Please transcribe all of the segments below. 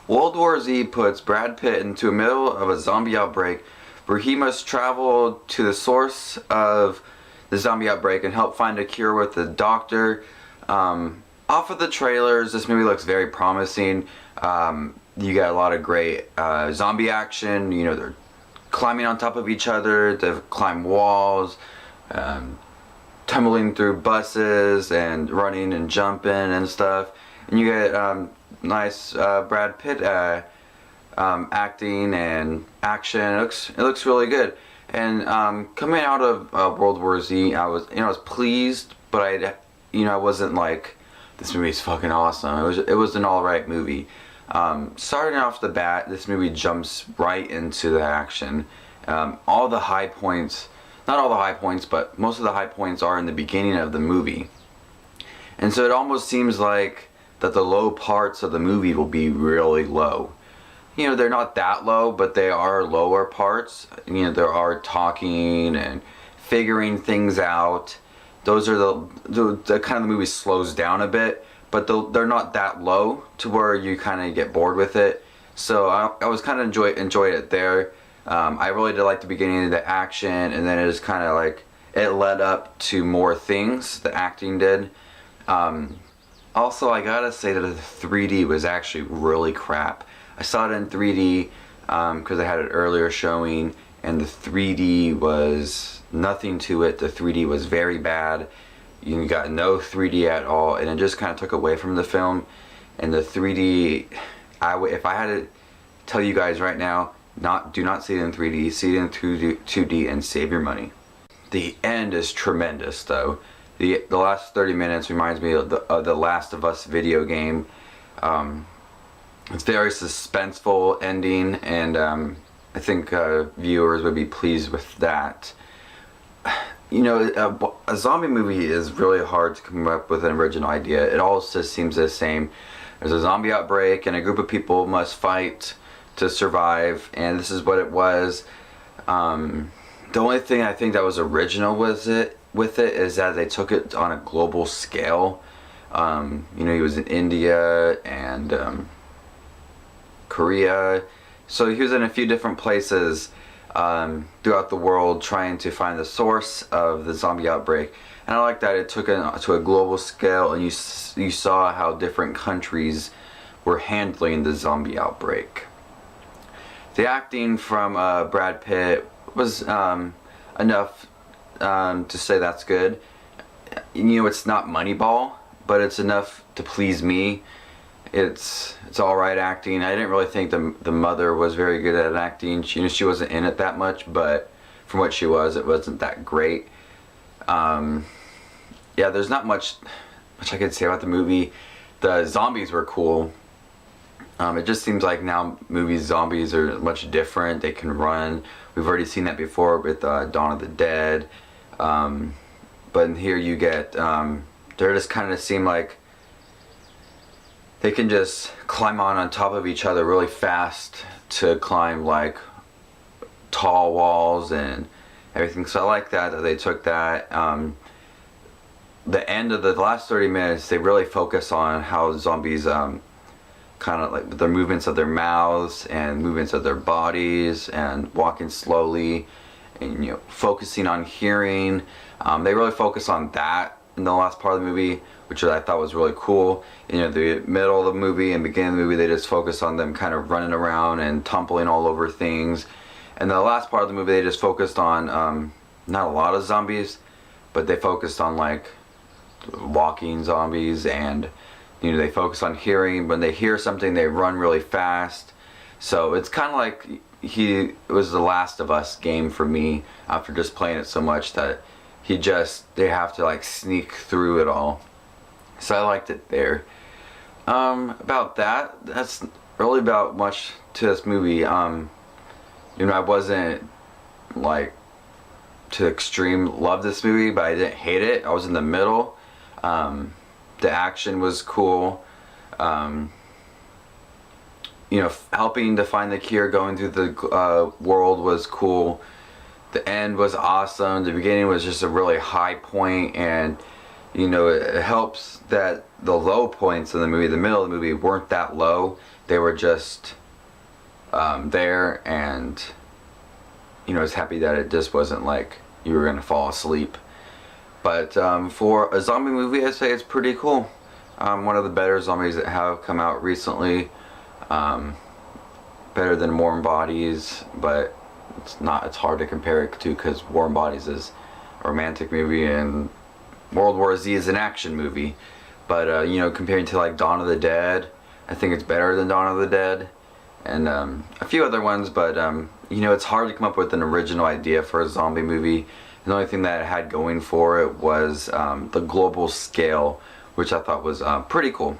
World War Z puts Brad Pitt into the middle of a zombie outbreak where he must travel to the source of the zombie outbreak and help find a cure with the doctor. Off of the trailers, this movie looks very promising. You got a lot of great zombie action. You know, they're climbing on top of each other, they climb walls, tumbling through buses and running and jumping and stuff. And you get nice Brad Pitt acting and action. It looks really good. And coming out of World War Z, I was pleased, but I wasn't like, this movie's fucking awesome. It was an alright movie. Starting off the bat, this movie jumps right into the action. All the high points, not all the high points, but most of the high points are in the beginning of the movie. And so it almost seems like that the low parts of the movie will be really low. You know, they're not that low, but they are lower parts. You know, there are talking and figuring things out. Those are the kind of the movie slows down a bit, but they're not that low to where you kind of get bored with it. So I was kind of enjoyed it there. I really did like the beginning of the action, and then it was kind of like it led up to more things. The acting did. Also, I gotta say that the 3D was actually really crap. I saw it in 3D because I had an earlier showing, and the 3D was nothing to it. The 3D was very bad. You got no 3D at all, and it just kind of took away from the film. And the 3D, if I had to tell you guys right now, do not see it in 3D. See it in 2D and save your money. The end is tremendous, though. The last 30 minutes reminds me of the Last of Us video game. It's very suspenseful ending, and I think viewers would be pleased with that. You know, a zombie movie is really hard to come up with an original idea. It all just seems the same. There's a zombie outbreak, and a group of people must fight to survive, and this is what it was. The only thing I think that was original with it is that they took it on a global scale. You know, he was in India and Korea, so he was in a few different places throughout the world trying to find the source of the zombie outbreak. And I like that it took it to a global scale, and you saw how different countries were handling the zombie outbreak. The acting from Brad Pitt was enough to say that's good. You know, it's not Moneyball, but it's enough to please me. It's alright acting. I didn't really think the mother was very good at acting. She wasn't in it that much, but from what she was, it wasn't that great. Yeah, there's not much I could say about the movie. The zombies were cool. It just seems like now zombies are much different. They can run. We've already seen that before with Dawn of the Dead. But here you get, they just kind of seem like they can just climb on top of each other really fast to climb like tall walls and everything. So I like that they took that. The end of the last 30 minutes, they really focus on how zombies kind of like their movements of their mouths and movements of their bodies and walking slowly and, you know, focusing on hearing. They really focus on that in the last part of the movie, which I thought was really cool. You know, the middle of the movie and beginning of the movie, they just focus on them kind of running around and tumbling all over things. And the last part of the movie, they just focused on not a lot of zombies, but they focused on like walking zombies, and you know, they focus on hearing. When they hear something, they run really fast. So it's kind of like it was the Last of Us game for me after just playing it so much that they have to like sneak through it all. So I liked it there. About that's really about much to this movie. You know, I wasn't like to extreme love this movie, but I didn't hate it. I was in the middle. The action was cool. You know, helping to find the cure, going through the world was cool. The end was awesome. The beginning was just a really high point, and You know, it helps that the low points in the movie, the middle of the movie, weren't that low. They were just there, and you know, I was happy that it just wasn't like you were gonna fall asleep. But for a zombie movie, I'd say it's pretty cool. One of the better zombies that have come out recently. Better than Warm Bodies, but it's not. It's hard to compare it to because Warm Bodies is a romantic movie and World War Z is an action movie. But you know, comparing to like Dawn of the Dead, I think it's better than Dawn of the Dead, and a few other ones. But you know, it's hard to come up with an original idea for a zombie movie. The only thing that it had going for it was the global scale, which I thought was pretty cool.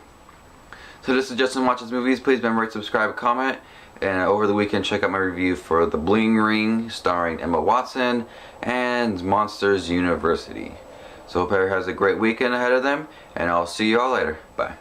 So this is Justin Watches Movies. Please remember to subscribe, comment, and over the weekend check out my review for The Bling Ring starring Emma Watson and Monsters University. So hope everyone has a great weekend ahead of them, and I'll see you all later. Bye.